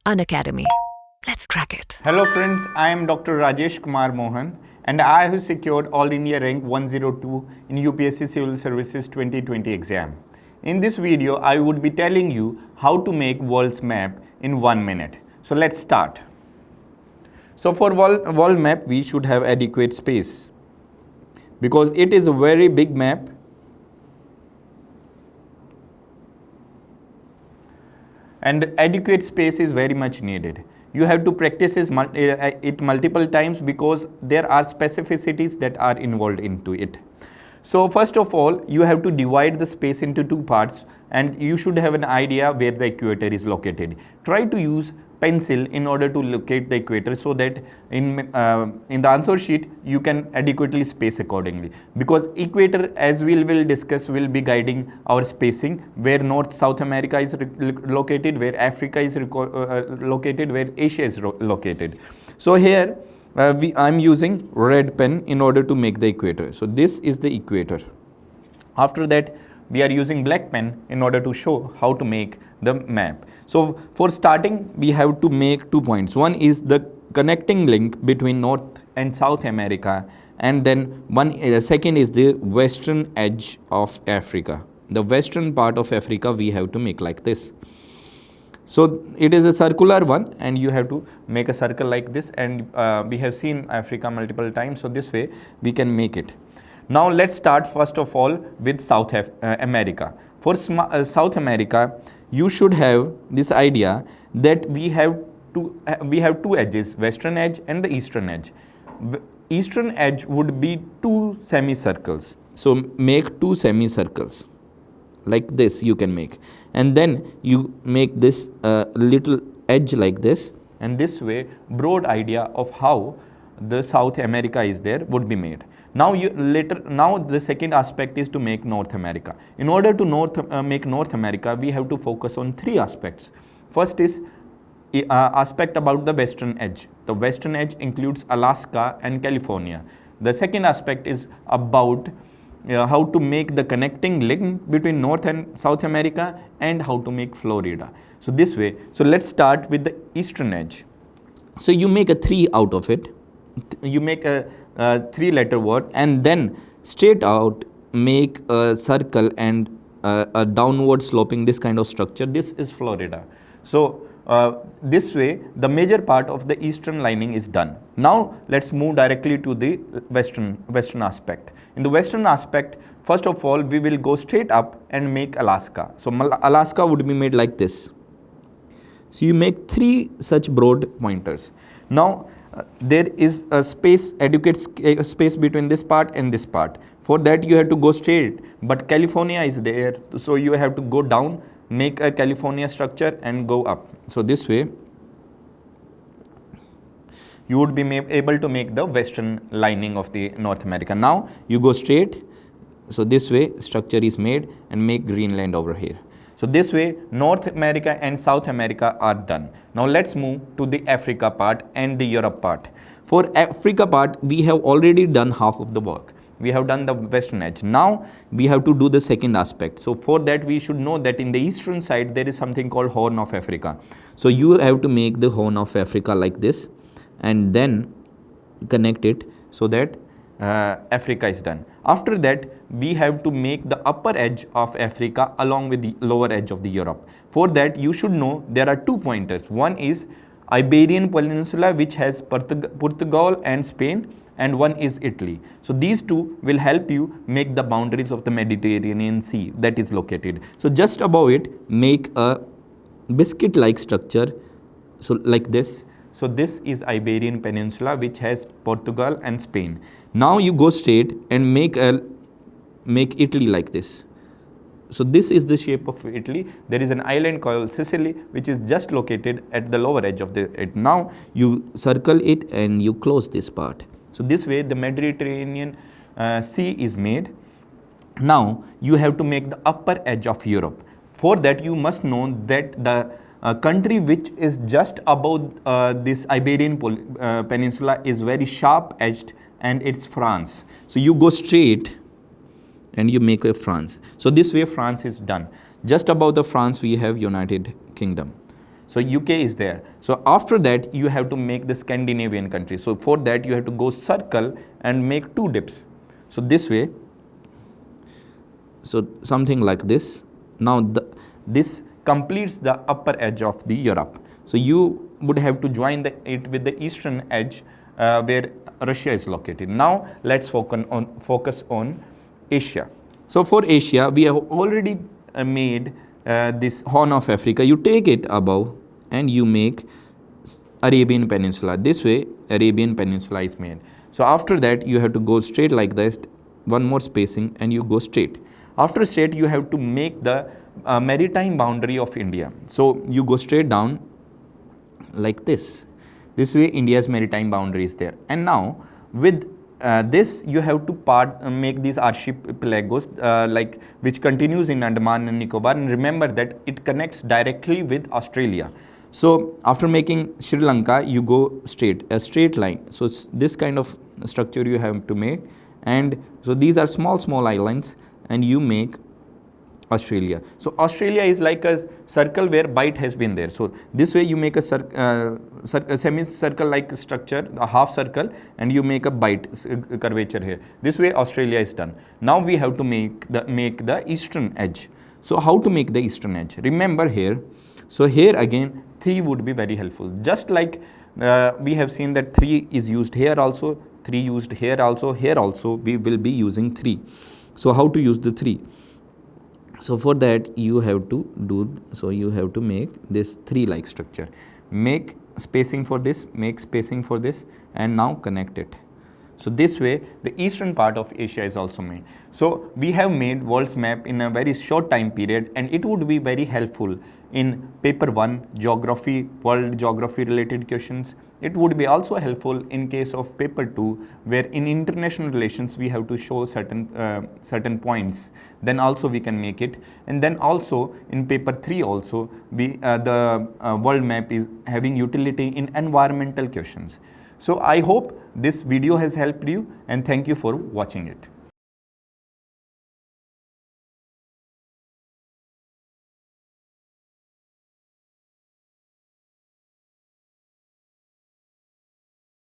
Unacademy. Let's crack it. Hello friends, I am Dr. Rajesh Kumar Mohan and I have secured All India rank 102 in UPSC Civil Services 2020 exam. In this video, I would be telling you how to make world's map in 1 minute. So let's start. So for world map, we should have adequate space because it is a very big map. And adequate space is very much needed. You have to practice it multiple times because there are specificities that are involved into it. So first of all, you have to divide the space into two parts and you should have an idea where the equator is located. Try to use pencil in order to locate the equator so that in the answer sheet you can adequately space accordingly, because equator, as we will discuss, will be guiding our spacing, where North South America is located, where Africa is located, where Asia is located. So here I'm using red pen in order to make the equator. So this is the equator. After that, we are using black pen in order to show how to make the map. So for starting, we have to make 2 points. One is the connecting link between North and South America, and then second is the western edge of Africa. The western part of Africa we have to make like this. So it is a circular one and you have to make a circle like this, and we have seen Africa multiple times, so this way we can make it. Now let's start first of all with South America. For South America, you should have this idea that we have two edges, western edge and the eastern edge. Eastern edge would be two semicircles. So make two semicircles like this you can make, and then you make this little edge like this, and this way broad idea of how the South America is there would be made. Now the second aspect is to make North America. In order to make North America, we have to focus on three aspects. First is aspect about the western edge. The western edge includes Alaska and California. The second aspect is about how to make the connecting link between North and South America, and how to make Florida. So this way, so let's start with the eastern edge. So you make a 3 out of it. You make a 3-letter word, and then straight out make a circle and a downward sloping this kind of structure. This is Florida. So this way the major part of the eastern lining is done. Now let's move directly to the western aspect. In the western aspect, first of all, we will go straight up and make Alaska. So Alaska would be made like this. So you make 3 such broad pointers. Now there is a adequate space between this part and this part. For that you have to go straight, but California is there, so you have to go down, make a California structure and go up. So this way you would be able to make the western lining of the North America. Now you go straight, so this way structure is made, and make Greenland over here. So this way North America and South America are done. Now let's move to the Africa part and the Europe part. For Africa part, we have already done half of the work. We have done the western edge. Now we have to do the second aspect. So for that, we should know that in the eastern side there is something called Horn of Africa. So you have to make the Horn of Africa like this, and then connect it so that Africa is done. After that, we have to make the upper edge of Africa along with the lower edge of the Europe. For that, you should know there are 2 pointers. One is Iberian Peninsula, which has Portugal and Spain, and one is Italy. So these two will help you make the boundaries of the Mediterranean Sea that is located. So just above it, make a biscuit-like structure, so like this. So this is Iberian Peninsula, which has Portugal and Spain. Now you go straight and make Italy like this. So this is the shape of Italy. There is an island called Sicily, which is just located at the lower edge of it. Now you circle it and you close this part. So this way the Mediterranean Sea is made. Now you have to make the upper edge of Europe. For that, you must know that the country which is just above this Iberian Peninsula is very sharp edged, and it's France. So you go straight and you make a France. So this way France is done. Just above the France we have United Kingdom. So UK is there. So after that you have to make the Scandinavian countries. So for that you have to go circle and make two dips. So this way, so something like this. Now this completes the upper edge of the Europe. So you would have to join it with the eastern edge where Russia is located. Now let's focus on Asia. So for Asia, we have already made this Horn of Africa. You take it above and you make Arabian Peninsula. This way Arabian Peninsula is made. So after that you have to go straight like this, one more spacing, and you go straight. After straight you have to make the maritime boundary of India. So you go straight down like this. This way India's maritime boundary is there. And now with this you have to make these archipelagos like which continues in Andaman and Nicobar, and remember that it connects directly with Australia. So after making Sri Lanka you go straight, a straight line. So this kind of structure you have to make, and so these are small islands, and you make Australia. So Australia is like a circle where Bight has been there. So this way you make a semicircle like structure, a half circle, and you make a Bight curvature here. This way Australia is done. Now we have to make the eastern edge. So how to make the eastern edge? Remember here. So here again 3 would be very helpful. Just like we have seen that 3 is used here also, 3 used here also we will be using 3. So how to use the 3? So for that you have to you have to make this 3 like structure. Make spacing for this, make spacing for this, and now connect it. So this way the eastern part of Asia is also made. So we have made world's map in a very short time period, and it would be very helpful in paper 1 geography, world geography related questions. It would be also helpful in case of paper 2, where in international relations we have to show certain points. Then also we can make it. And then also in paper 3 also the world map is having utility in environmental questions. So I hope this video has helped you, and thank you for watching it.